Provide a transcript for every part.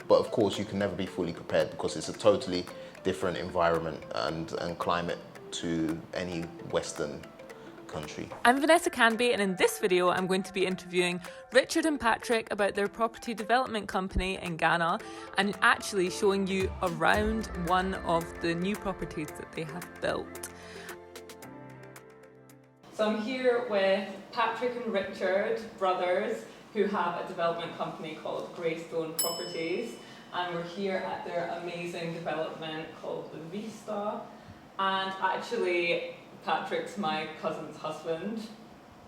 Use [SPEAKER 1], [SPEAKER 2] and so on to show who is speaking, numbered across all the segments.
[SPEAKER 1] But of course, you can never be fully prepared because it's a totally different environment and climate to any Western country.
[SPEAKER 2] I'm Vanessa Canby, and in this video I'm going to be interviewing Richard and Patrick about their property development company in Ghana and actually showing you around one of the new properties that they have built. So I'm here with Patrick and Richard, brothers, who have a development company called Greystone Properties, and we're here at their amazing development called the Vista. And actually Patrick's my cousin's husband,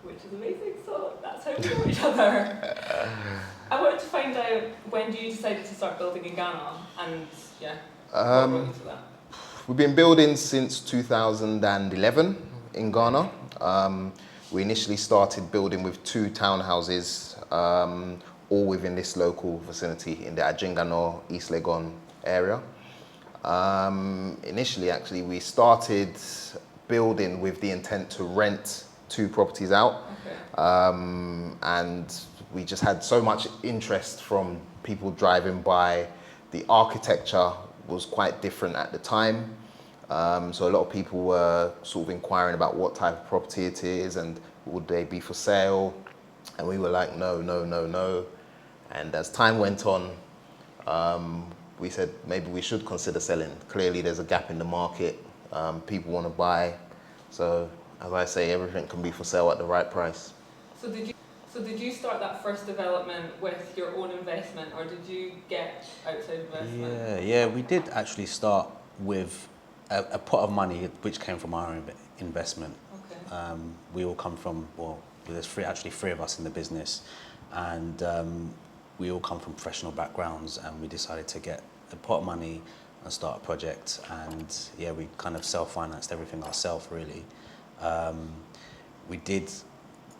[SPEAKER 2] which is amazing, so that's how we know each other. I wanted to find out, when you decided to start building in Ghana, and yeah, what brought you to that?
[SPEAKER 1] We've been building since 2011 in Ghana. We initially started building with 2 townhouses, all within this local vicinity in the Adjiringanor, East Legon area. Initially, actually, we started building with the intent to rent 2 properties out. Okay. And we just had so much interest from people driving by. The architecture was quite different at the time. So a lot of people were sort of inquiring about what type of property it is and would they be for sale. And we were like, no, no, no, no. And as time went on, we said maybe we should consider selling. Clearly there's a gap in the market. People want to buy. So as I say, everything can be for sale at the right price.
[SPEAKER 2] So did you start that first development with your own investment, or did you get outside investment?
[SPEAKER 3] Yeah, we did actually start with a pot of money which came from our investment. Okay. We all come from, well, there's actually three of us in the business, and we all come from professional backgrounds, and we decided to get a pot of money and start a project. And yeah, we kind of self-financed everything ourselves, really. We did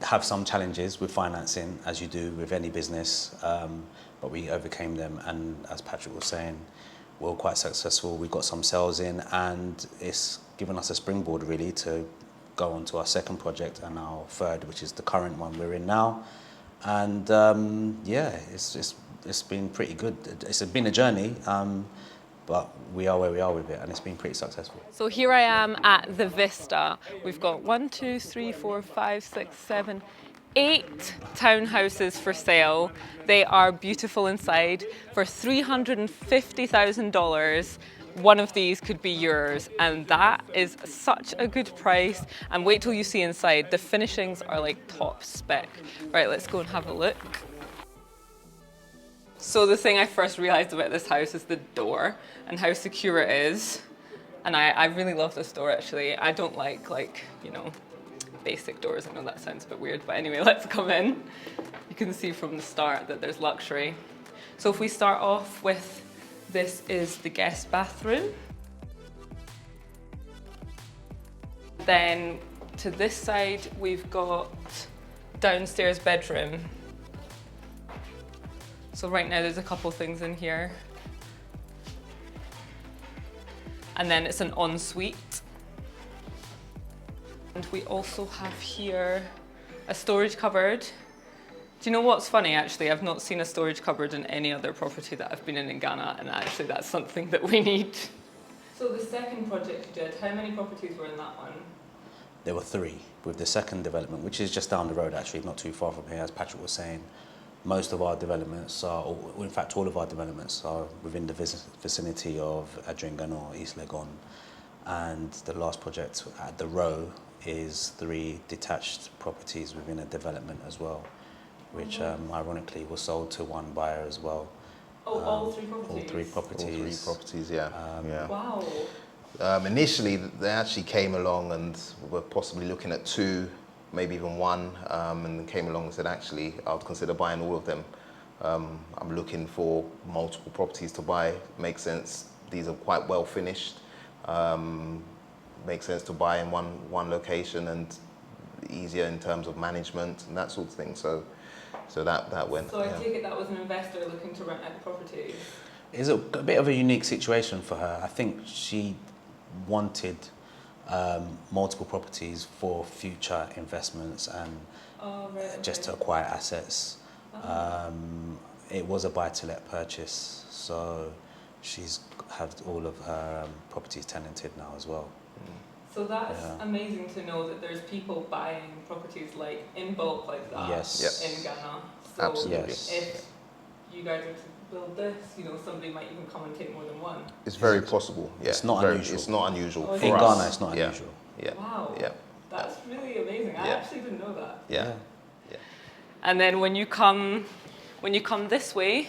[SPEAKER 3] have some challenges with financing, as you do with any business, but we overcame them, and as Patrick was saying, we're quite successful. We got some sales in, and it's given us a springboard really to go on to our second project and our third, which is the current one we're in now. And yeah, it's been pretty good. It's been a journey, but we are where we are with it, and it's been pretty successful.
[SPEAKER 2] So here I am at the Vista. We've got 1, 2, 3, 4, 5, 6, 7, 8 townhouses for sale. They are beautiful inside. For $350,000, one of these could be yours, and that is such a good price. And wait till you see inside. The finishings are like top spec. Right, let's go and have a look. So the thing I first realized about this house is the door and how secure it is. And I really love this door, actually. I don't like, you know, basic doors. I know that sounds a bit weird, but anyway, let's come in. You can see from the start that there's luxury. So if we start off with, this is the guest bathroom. Then to this side, we've got downstairs bedroom. So right now there's a couple things in here. And then it's an ensuite. And we also have here a storage cupboard. Do you know what's funny, actually? I've not seen a storage cupboard in any other property that I've been in Ghana, and actually that's something that we need. So the second project you did, how many properties were in that one?
[SPEAKER 3] There were 3 with the second development, which is just down the road, actually, not too far from here, as Patrick was saying. Most of our developments are, or in fact all of our developments are within the vicinity of Adjiringanor, East Legon. And the last project at the row is 3 detached properties within a development as well, which ironically was sold to one buyer as well.
[SPEAKER 2] Oh, all 3 properties?
[SPEAKER 3] All 3 properties.
[SPEAKER 1] All 3 properties, yeah. Yeah.
[SPEAKER 2] Wow.
[SPEAKER 1] Initially, they actually came along and were possibly looking at 2, maybe even 1, and came along and said, actually, I would consider buying all of them. I'm looking for multiple properties to buy. Makes sense. These are quite well finished. Makes sense to buy in one location and easier in terms of management and that sort of thing. So that went.
[SPEAKER 2] So I take it that was an investor looking to rent out the property.
[SPEAKER 3] It's a bit of a unique situation for her. I think she wanted multiple properties for future investments and just to acquire assets. it was a buy-to-let purchase, so she's had all of her properties tenanted now as well.
[SPEAKER 2] So that's amazing to know that there's people buying properties like in bulk like that in Ghana. So
[SPEAKER 1] Absolutely.
[SPEAKER 2] if you guys are to build this, somebody might even come and take more than one.
[SPEAKER 1] It's very possible. Yeah,
[SPEAKER 3] It's not unusual.
[SPEAKER 1] It's not unusual
[SPEAKER 2] Oh,
[SPEAKER 1] for
[SPEAKER 3] in
[SPEAKER 1] us.
[SPEAKER 3] Ghana, it's not unusual.
[SPEAKER 1] Yeah.
[SPEAKER 2] Wow.
[SPEAKER 1] Yeah.
[SPEAKER 2] That's really amazing. I actually didn't know that.
[SPEAKER 1] Yeah.
[SPEAKER 2] And then when you come this way,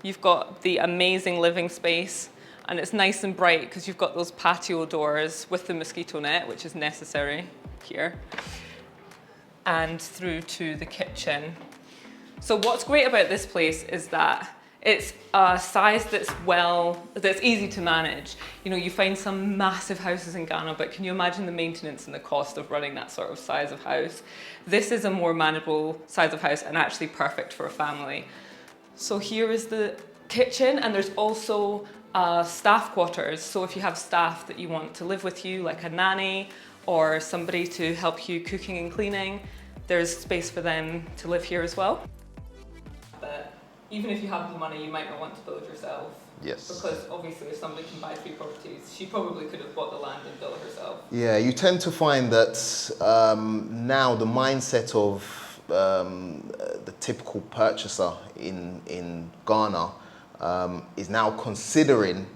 [SPEAKER 2] you've got the amazing living space, and it's nice and bright because you've got those patio doors with the mosquito net, which is necessary here, and through to the kitchen. So what's great about this place is that it's a size that's easy to manage. You find some massive houses in Ghana, but can you imagine the maintenance and the cost of running that sort of size of house? This is a more manageable size of house and actually perfect for a family. So here is the kitchen, and there's also staff quarters. So if you have staff that you want to live with you, like a nanny or somebody to help you cooking and cleaning, there's space for them to live here as well. But even if you have the money, you might not want to build yourself.
[SPEAKER 1] Yes.
[SPEAKER 2] Because obviously if somebody can buy 3 properties, she probably could have bought the land and built it herself.
[SPEAKER 1] Yeah, you tend to find that now the mindset of the typical purchaser in Ghana is now considering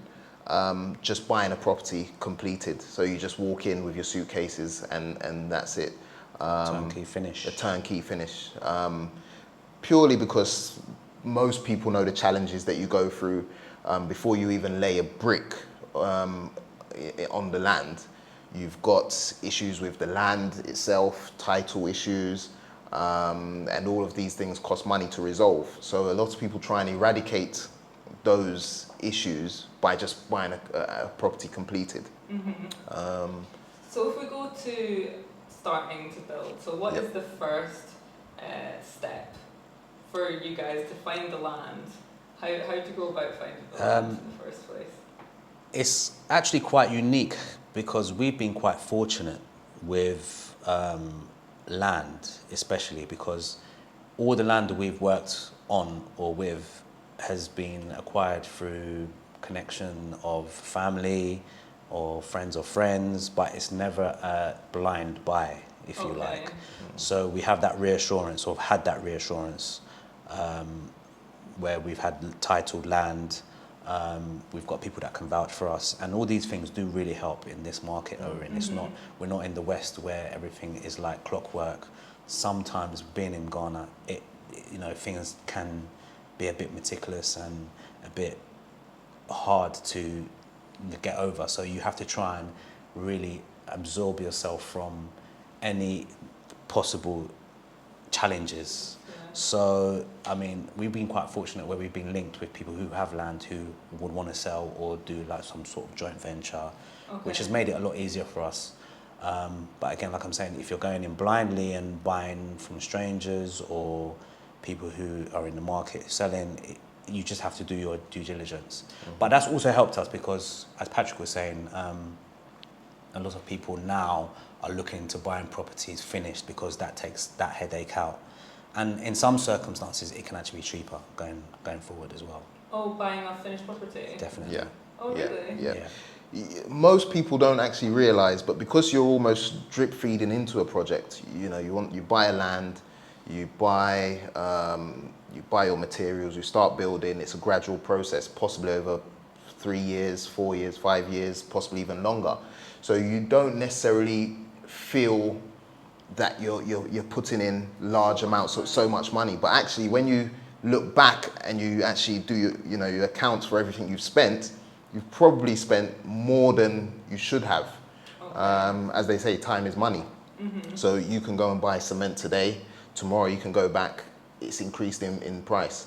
[SPEAKER 1] just buying a property completed. So you just walk in with your suitcases and that's it.
[SPEAKER 3] Turnkey finish.
[SPEAKER 1] A turnkey finish. Purely because most people know the challenges that you go through before you even lay a brick on the land. You've got issues with the land itself, title issues, and all of these things cost money to resolve. So a lot of people try and eradicate those issues by just buying a property completed.
[SPEAKER 2] So if we go to starting to build, so what is the first step for you guys to find the land? How do you go about finding the land in the first place?
[SPEAKER 3] It's actually quite unique because we've been quite fortunate with land, especially because all the land that we've worked on or with has been acquired through connection of family or friends of friends, but it's never a blind buy, if you like. So we have that reassurance, or have had that reassurance, where we've had titled land, we've got people that can vouch for us, and all these things do really help in this market that we're in. We're not in the West where everything is like clockwork. Sometimes being in Ghana, things can be a bit meticulous and a bit hard to get over. So you have to try and really absorb yourself from any possible challenges. So, we've been quite fortunate where we've been linked with people who have land who would want to sell or do like some sort of joint venture, which has made it a lot easier for us. But again, like I'm saying, if you're going in blindly and buying from strangers or people who are in the market selling, you just have to do your due diligence. But that's also helped us because, as Patrick was saying, a lot of people now are looking to buying properties finished because that takes that headache out. And in some circumstances, it can actually be cheaper going forward as well.
[SPEAKER 2] Oh, buying a finished property?
[SPEAKER 3] Definitely.
[SPEAKER 1] Yeah.
[SPEAKER 2] Oh, really?
[SPEAKER 1] Yeah. Most people don't actually realise, but because you're almost drip feeding into a project, you buy a land, you buy your materials, you start building. It's a gradual process, possibly over 3 years, 4 years, 5 years, possibly even longer. So you don't necessarily feel that you're putting in large amounts of so much money, but actually when you look back and you actually do your accounts for everything you've spent, you've probably spent more than you should have. As they say, time is money. So you can go and buy cement today, tomorrow you can go back, it's increased in price.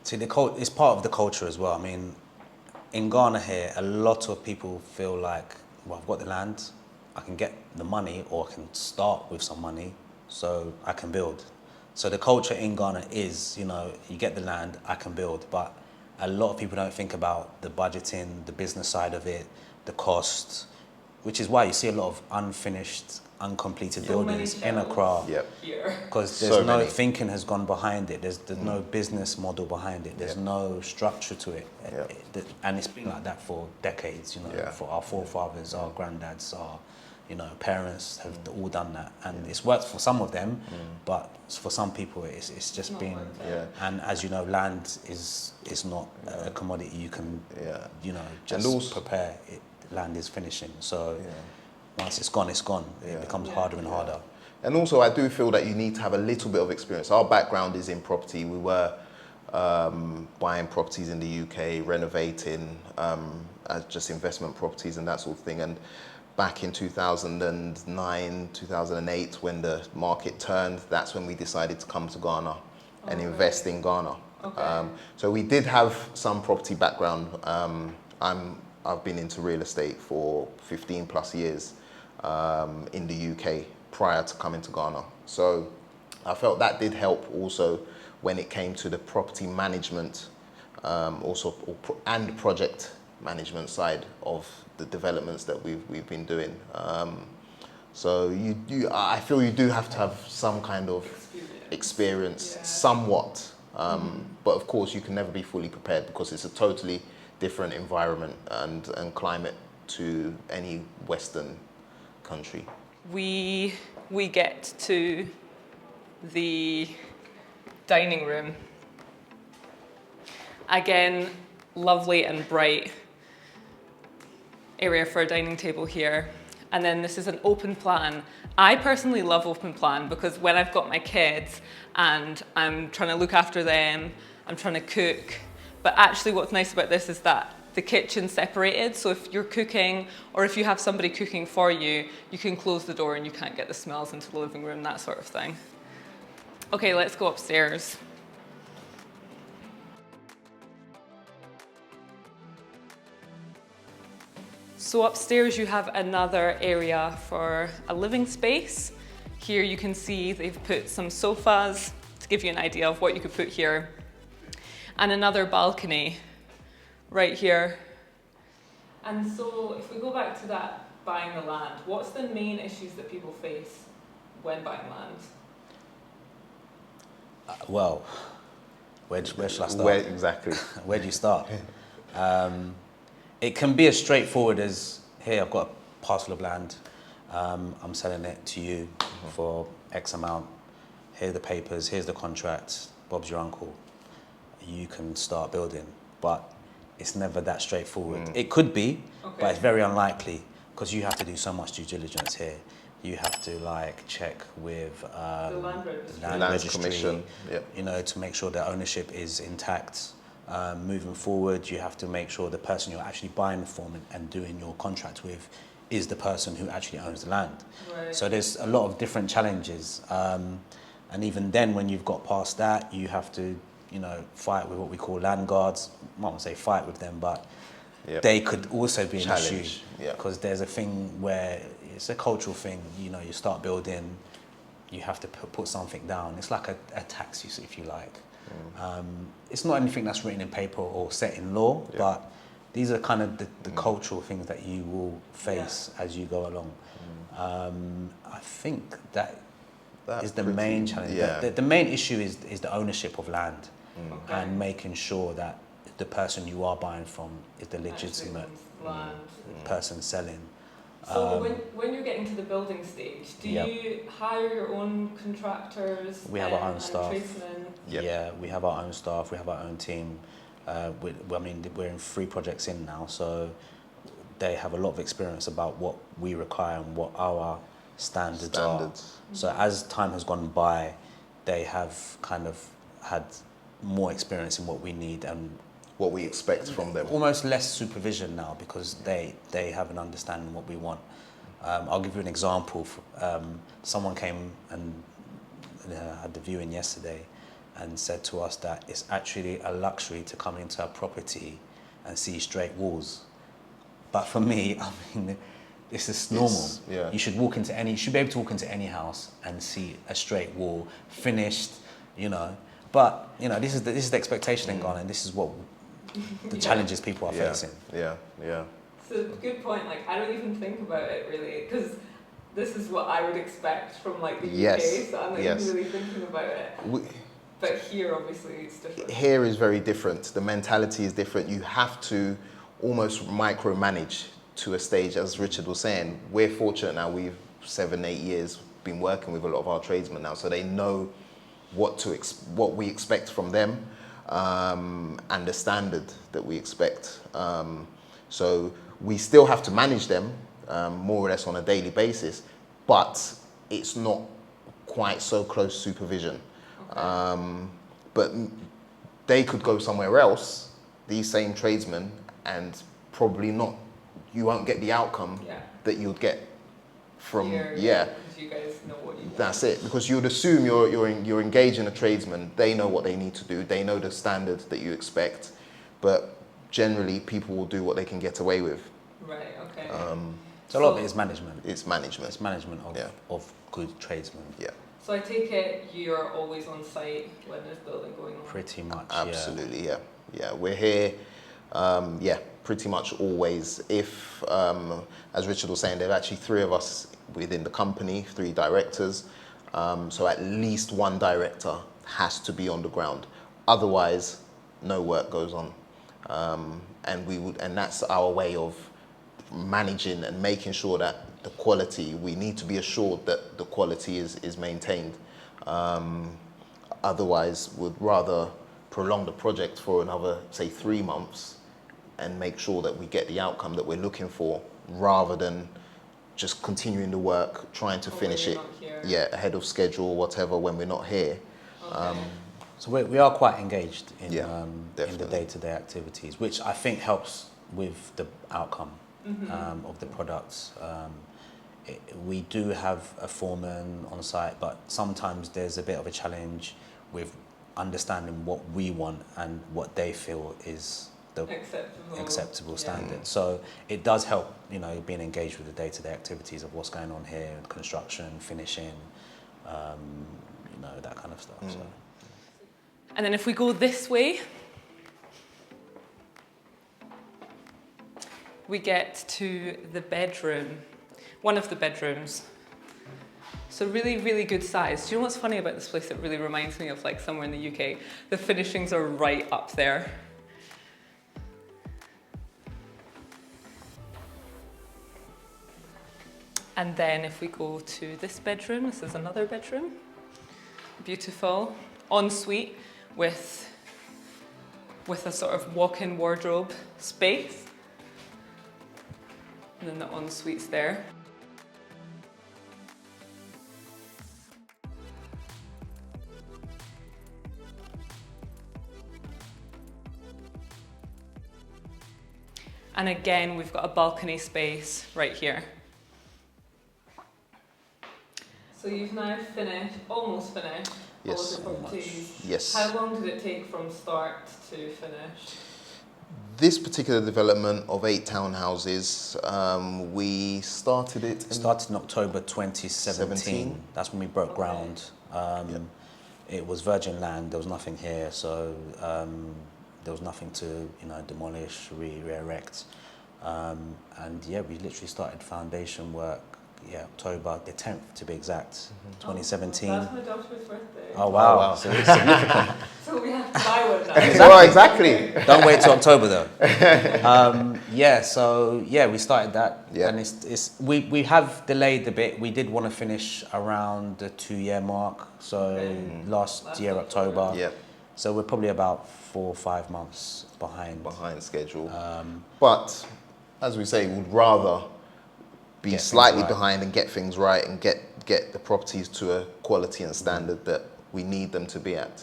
[SPEAKER 3] See, it's part of the culture as well. In Ghana here, a lot of people feel like, well, I've got the land, I can get the money, or I can start with some money, so I can build. So the culture in Ghana is, you get the land, I can build, but a lot of people don't think about the budgeting, the business side of it, the cost, which is why you see a lot of unfinished uncompleted
[SPEAKER 2] So many
[SPEAKER 3] buildings in Accra.
[SPEAKER 2] shells
[SPEAKER 1] Yep.
[SPEAKER 2] here.
[SPEAKER 3] Because
[SPEAKER 1] So
[SPEAKER 3] there's no
[SPEAKER 1] many.
[SPEAKER 3] thinking has gone behind it. There's no business model behind it. There's
[SPEAKER 1] Yeah.
[SPEAKER 3] no structure to it.
[SPEAKER 1] Yeah.
[SPEAKER 3] And it's been like that for decades, you know,
[SPEAKER 1] Yeah.
[SPEAKER 3] for our forefathers, our granddads, our, you know, parents have all done that. And it's worked for some of them, but for some people it's just
[SPEAKER 2] Not
[SPEAKER 3] been,
[SPEAKER 2] worked out.
[SPEAKER 1] Yeah.
[SPEAKER 3] and as you know, land is not a commodity you can,
[SPEAKER 1] Yeah.
[SPEAKER 3] you know,
[SPEAKER 1] And
[SPEAKER 3] just
[SPEAKER 1] also-
[SPEAKER 3] prepare. Land is finishing. So
[SPEAKER 1] Yeah.
[SPEAKER 3] once it's gone, it's gone. It
[SPEAKER 1] Yeah.
[SPEAKER 3] becomes
[SPEAKER 2] Yeah.
[SPEAKER 3] harder and harder.
[SPEAKER 1] And also, I do feel that you need to have a little bit of experience. Our background is in property. We were buying properties in the UK, renovating, as just investment properties and that sort of thing. And back in 2009, 2008, when the market turned, that's when we decided to come to Ghana and invest in Ghana.
[SPEAKER 2] Okay.
[SPEAKER 1] So we did have some property background. I've been into real estate for 15 plus years in the UK prior to coming to Ghana. So I felt that did help also when it came to the property management, and project management side of the developments that we've been doing. So I feel you do have to have some kind of experience,
[SPEAKER 2] Yeah.
[SPEAKER 1] somewhat. But of course, you can never be fully prepared because it's a totally different environment and climate to any Western country.
[SPEAKER 2] We get to the dining room. Again, lovely and bright area for a dining table here. And then this is an open plan. I personally love open plan because when I've got my kids and I'm trying to look after them, I'm trying to cook. But actually what's nice about this is that the kitchen's separated. So if you're cooking or if you have somebody cooking for you, you can close the door and you can't get the smells into the living room, that sort of thing. Okay, let's go upstairs. So upstairs you have another area for a living space. Here you can see they've put some sofas to give you an idea of what you could put here. And another balcony right here. And so if we go back to that buying the land, what's the main issues that people face when buying land?
[SPEAKER 3] Well, where shall I start?
[SPEAKER 1] Where exactly?
[SPEAKER 3] Where do you start? It can be as straightforward as, here, I've got a parcel of land. I'm selling it to you for X amount. Here are the papers, here's the contract. Bob's your uncle. You can start building. But it's never that straightforward. It could be, but it's very unlikely because you have to do so much due diligence here. You have to like check with
[SPEAKER 2] The land registry.
[SPEAKER 3] land
[SPEAKER 1] Lands
[SPEAKER 3] registry,
[SPEAKER 1] Commission, yep.
[SPEAKER 3] you know, to make sure that ownership is intact. Moving forward, you have to make sure the person you're actually buying from and doing your contract with is the person who actually owns the land.
[SPEAKER 2] Right.
[SPEAKER 3] So there's a lot of different challenges. And even then, when you've got past that, you have to, you know, fight with what we call land guards. I won't say fight with them, but
[SPEAKER 1] Yep.
[SPEAKER 3] they could also be an
[SPEAKER 1] Challenge,
[SPEAKER 3] issue.
[SPEAKER 1] yeah.
[SPEAKER 3] Because there's a thing where it's a cultural thing. You know, you start building, you have to put something down. It's like a tax, if you like. It's not anything that's written in paper or set in law, but these are kind of the cultural things that you will face as you go along. I think that
[SPEAKER 1] That's
[SPEAKER 3] is the
[SPEAKER 1] pretty-
[SPEAKER 3] main challenge.
[SPEAKER 1] yeah.
[SPEAKER 3] The main issue is the ownership of land
[SPEAKER 2] Okay.
[SPEAKER 3] and making sure that the person you are buying from is the legitimate
[SPEAKER 2] Land.
[SPEAKER 3] person selling.
[SPEAKER 2] So when you're getting to the building stage, do
[SPEAKER 3] Yep.
[SPEAKER 2] you hire your own contractors?
[SPEAKER 3] We have our own
[SPEAKER 2] and
[SPEAKER 3] staff.
[SPEAKER 2] tradesmen?
[SPEAKER 1] Yep.
[SPEAKER 3] Yeah, we have our own staff, we have our own team. We're in 3 projects in now, so they have a lot of experience about what we require and what our standards are. So as time has gone by, they have kind of had more experience in what we need and
[SPEAKER 1] What we expect from them.
[SPEAKER 3] almost less supervision now because they have an understanding of what we want. I'll give you an example. Someone came and had the viewing yesterday and said to us that it's actually a luxury to come into a property and see straight walls. But for me, I mean, this is normal.
[SPEAKER 1] Yeah.
[SPEAKER 3] You should be able to walk into any house and see a straight wall, finished, you know. But, you know, this is the expectation in Ghana, and this is what the challenges people are facing.
[SPEAKER 1] Yeah, yeah.
[SPEAKER 2] So good point. Like I don't even think about it really because this is what I would expect from like the
[SPEAKER 1] Yes,
[SPEAKER 2] UK, so I'm not
[SPEAKER 1] yes.
[SPEAKER 2] even really thinking about it. But here, obviously, it's different.
[SPEAKER 1] Here is very different. The mentality is different. You have to almost micromanage to a stage, as Richard was saying. We're fortunate now, we've 7-8 years been working with a lot of our tradesmen now, so they know what we expect from them, and the standard that we expect. So we still have to manage them more or less on a daily basis, but it's not quite so close supervision.
[SPEAKER 2] Okay.
[SPEAKER 1] But they could go somewhere else, these same tradesmen, and probably not, you won't get the outcome that you'd get from,
[SPEAKER 2] here, because you guys know what you want.
[SPEAKER 1] That's it, because you'd assume you're engaging a tradesman, they know what they need to do, they know the standard that you expect, but generally people will do what they can get away with.
[SPEAKER 2] Right, okay.
[SPEAKER 3] So a lot of it is management.
[SPEAKER 1] It's management.
[SPEAKER 3] It's management of good tradesmen.
[SPEAKER 1] Yeah.
[SPEAKER 2] So I take it you're always on site when there's building going on?
[SPEAKER 3] Pretty much,
[SPEAKER 1] Absolutely, yeah. Yeah, we're here, pretty much always. If, as Richard was saying, there are actually 3 of us within the company, 3 directors. So at least 1 director has to be on the ground. Otherwise, no work goes on. And that's our way of managing and making sure that the quality, we need to be assured that the quality is maintained. Otherwise, we'd rather prolong the project for another, say, 3 months and make sure that we get the outcome that we're looking for, rather than just continuing the work, trying to finish it ahead of schedule or whatever when we're not here.
[SPEAKER 2] Okay.
[SPEAKER 3] So we are quite engaged in the
[SPEAKER 1] definitely.
[SPEAKER 3] day-to-day activities, which I think helps with the outcome of the products. We do have a foreman on site, but sometimes there's a bit of a challenge with understanding what we want and what they feel is the acceptable standard. So it does help, being engaged with the day-to-day activities of what's going on here, construction, finishing, that kind of stuff. So.
[SPEAKER 2] And then if we go this way, we get to the bedroom, one of the bedrooms. So really, really good size. Do you know what's funny about this place? It really reminds me of like somewhere in the UK. The finishings are right up there. And then if we go to this bedroom, this is another bedroom. Beautiful, ensuite with a sort of walk-in wardrobe space. And then the ensuite's there. And again, we've got a balcony space right here. So you've now almost finished all of the properties.
[SPEAKER 1] Yes.
[SPEAKER 2] How long did it take from start to finish?
[SPEAKER 1] This particular development of 8 townhouses, we started it
[SPEAKER 3] Started in October 2017. That's when we broke ground. It was virgin land. There was nothing here, so there was nothing to demolish, re-erect, and we literally started foundation work. October the 10th to be exact, 2017.
[SPEAKER 2] That's my daughter's birthday.
[SPEAKER 3] Oh wow! So it's significant.
[SPEAKER 2] So we have to buy one now.
[SPEAKER 1] Well, exactly.
[SPEAKER 3] Don't wait till October though. We started that, and we have delayed a bit. We did want to finish around the 2-year mark, so last year October.
[SPEAKER 1] Yeah.
[SPEAKER 3] So we're probably about 4 or 5 months behind
[SPEAKER 1] Schedule. But as we say, we'd rather be slightly behind and get things right and get the properties to a quality and standard that we need them to be at.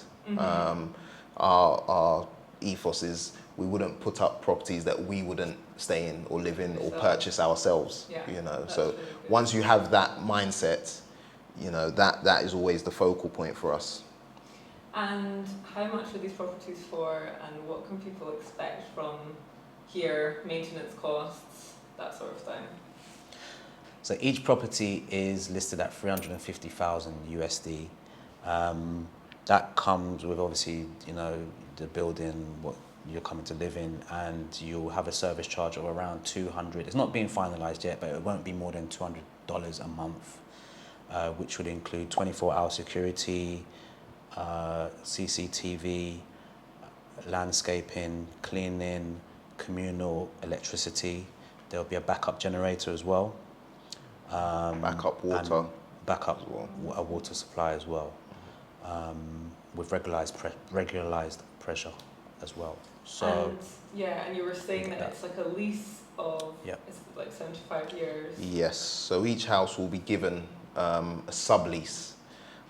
[SPEAKER 1] Our ethos is we wouldn't put up properties that we wouldn't stay in or live in or purchase ourselves. So really once you have that mindset, that is always the focal point for us.
[SPEAKER 2] And how much are these properties for, and what can people expect from here? Maintenance costs, that sort of thing.
[SPEAKER 3] So each property is listed at 350,000 USD. That comes with obviously, the building, what you're coming to live in, and you'll have a service charge of around 200. It's not being finalised yet, but it won't be more than 200 a month, which would include 24-hour security, CCTV, landscaping, cleaning, communal electricity. There'll be a backup generator as well.
[SPEAKER 1] Backup water.
[SPEAKER 3] Backup
[SPEAKER 1] as well.
[SPEAKER 3] a water supply as well, with regularized pressure as well. So
[SPEAKER 2] and you were saying that it's like a lease of it's like 75 years.
[SPEAKER 1] Yes. So each house will be given a sublease.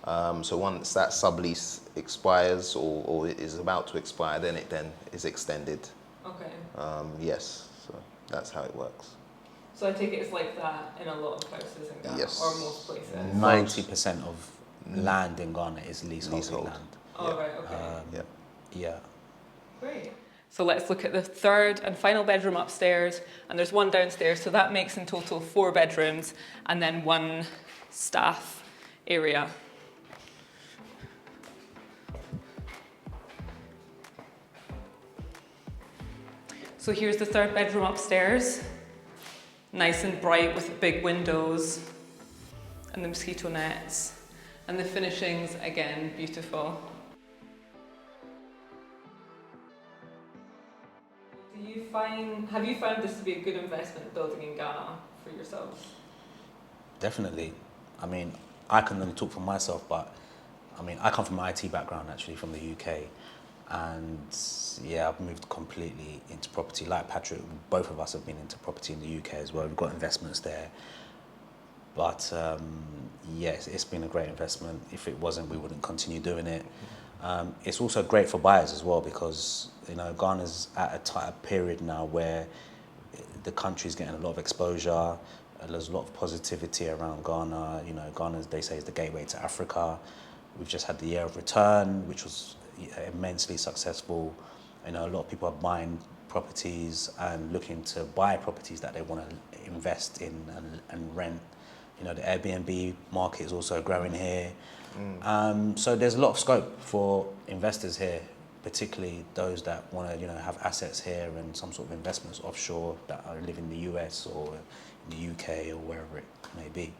[SPEAKER 1] So once that sublease expires or is about to expire, then it is extended.
[SPEAKER 2] Okay.
[SPEAKER 1] Yes. So that's how it works.
[SPEAKER 2] So I take it it's like that in a lot of houses in Ghana,
[SPEAKER 1] Yes.
[SPEAKER 2] or most places.
[SPEAKER 3] 90% of land in Ghana is leasehold land.
[SPEAKER 2] Oh, right, okay.
[SPEAKER 3] Yeah.
[SPEAKER 2] Great. So let's look at the third and final bedroom upstairs, and there's one downstairs, so that makes in total 4 bedrooms and then 1 staff area. So here's the third bedroom upstairs. Nice and bright with big windows and the mosquito nets. And the finishings, again, beautiful. Have you found this to be a good investment building in Ghana for yourselves?
[SPEAKER 3] Definitely. I mean, I can only talk for myself, but I mean, I come from an IT background actually from the UK. And yeah, I've moved completely into property. Like Patrick, both of us have been into property in the UK as well. We've got investments there. But yes, it's been a great investment. If it wasn't, we wouldn't continue doing it. It's also great for buyers as well because, you know, Ghana's at a period now where the country's getting a lot of exposure. There's a lot of positivity around Ghana. You know, Ghana, they say, is the gateway to Africa. We've just had the year of return, which was immensely successful. You know, a lot of people are buying properties and looking to buy properties that they want to invest in and rent. You know, the Airbnb market is also growing here. So there's a lot of scope for investors here, particularly those that want to, you know, have assets here and some sort of investments offshore that are live in the US or in the UK or wherever it may be.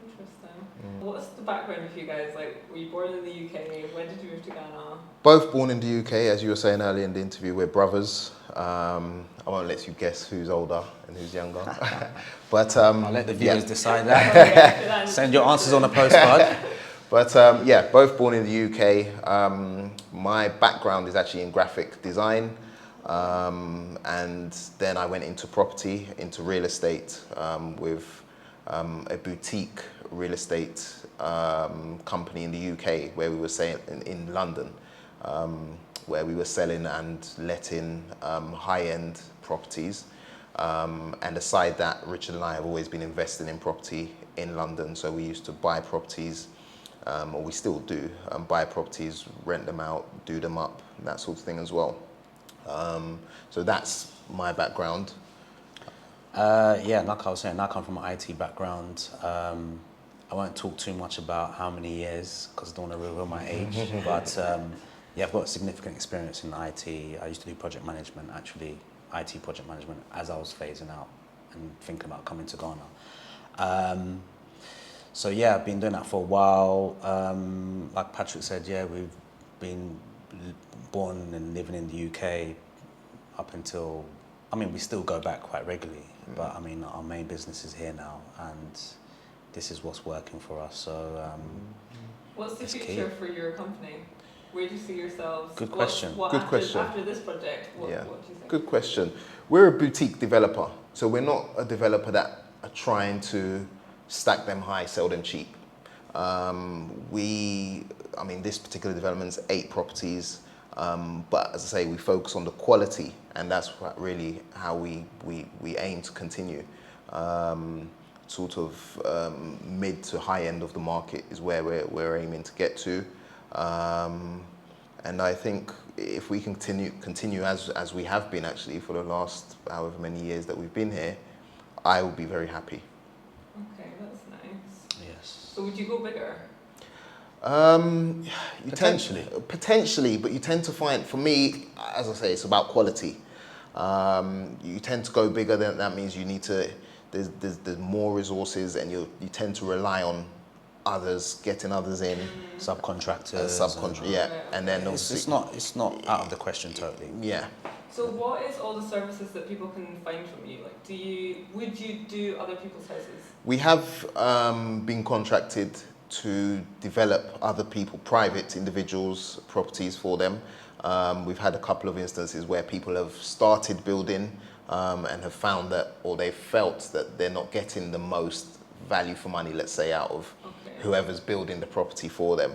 [SPEAKER 2] Interesting. What's the background of you guys? Like, were you born in the UK? When did you move to Ghana?
[SPEAKER 1] Both born in the UK, as you were saying earlier in the interview. We're brothers. I won't let you guess who's older and who's younger. But
[SPEAKER 3] I'll let the viewers decide that. Send your answers on a postcard.
[SPEAKER 1] But yeah, both born in the UK. My background is actually in graphic design. And then I went into property, into real estate with a boutique real estate company in the UK where we were saying in London, where we were selling and letting high-end properties. And aside that, Richard and I have always been investing in property in London. So we used to buy properties, or we still do, buy properties, rent them out, do them up, that sort of thing as well. So that's my background.
[SPEAKER 3] Yeah, like I was saying, I come from an IT background. I won't talk too much about how many years because I don't want to reveal my age. But yeah, I've got significant experience in IT. I used to do project management, actually, IT project management, as I was phasing out and thinking about coming to Ghana. So yeah, I've been doing that for a while. Like Patrick said, yeah, we've been born and living in the UK up until, I mean, we still go back quite regularly, but I mean, our main business is here now, and this is what's working for us. So,
[SPEAKER 2] what's the future for your company? Where do you see yourselves?
[SPEAKER 3] Good question.
[SPEAKER 1] Good question.
[SPEAKER 2] After this project, what do you think?
[SPEAKER 1] Good question. We're a boutique developer, so we're not a developer that are trying to stack them high, sell them cheap. I mean, this particular development's 8 properties, but as I say, we focus on the quality, and that's really how we aim to continue. Sort of mid to high end of the market is where we're aiming to get to. And I think if we continue as we have been actually for the last however many years that we've been here, I will be very happy.
[SPEAKER 2] Okay, that's nice.
[SPEAKER 3] yes.
[SPEAKER 2] So would you go bigger?
[SPEAKER 1] Potentially, but you tend to find, for me, as I say, it's about quality. You tend to go bigger, then that means you need to there's more resources, and you tend to rely on others, getting others in,
[SPEAKER 3] subcontractors.
[SPEAKER 1] yeah, and then
[SPEAKER 3] it's not out of the question totally.
[SPEAKER 1] Yeah.
[SPEAKER 2] So what is all the services that people can find from you? Like, would you do other people's houses?
[SPEAKER 1] We have been contracted to develop other people, private individuals' properties for them. We've had a couple of instances where people have started building and have found that, or they felt that they're not getting the most value for money, let's say, out of whoever's building the property for them.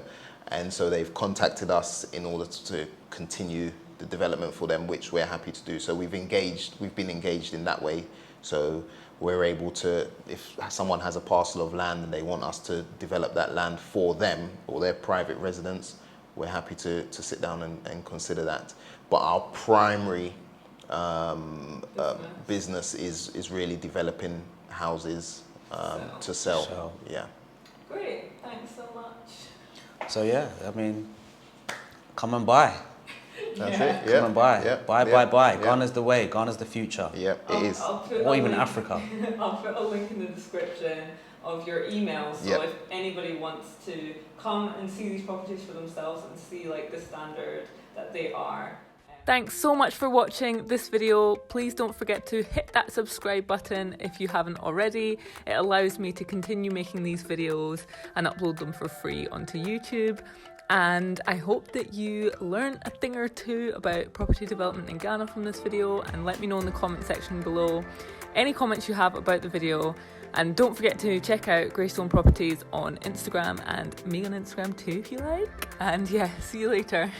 [SPEAKER 1] And so they've contacted us in order to continue the development for them, which we're happy to do. So we've been engaged in that way. So we're able to, if someone has a parcel of land and they want us to develop that land for them or their private residence, we're happy to sit down and consider that. But our primary business is really developing houses to sell. Yeah.
[SPEAKER 2] Great, thanks so much.
[SPEAKER 3] So yeah, I mean, come and buy.
[SPEAKER 1] That's it.
[SPEAKER 3] Come and buy.
[SPEAKER 1] Yeah.
[SPEAKER 3] Buy.
[SPEAKER 1] Yeah.
[SPEAKER 3] Ghana's the way. Ghana's the future.
[SPEAKER 1] Yeah, it is.
[SPEAKER 3] Or even Africa.
[SPEAKER 2] I'll put a link in the description of your email, so if anybody wants to come and see these properties for themselves and see like the standard that they are. Thanks so much for watching this video. Please don't forget to hit that subscribe button if you haven't already. It allows me to continue making these videos and upload them for free onto YouTube. And I hope that you learn a thing or two about property development in Ghana from this video, and let me know in the comment section below any comments you have about the video. And don't forget to check out Greystone Properties on Instagram and me on Instagram too if you like. And yeah, see you later.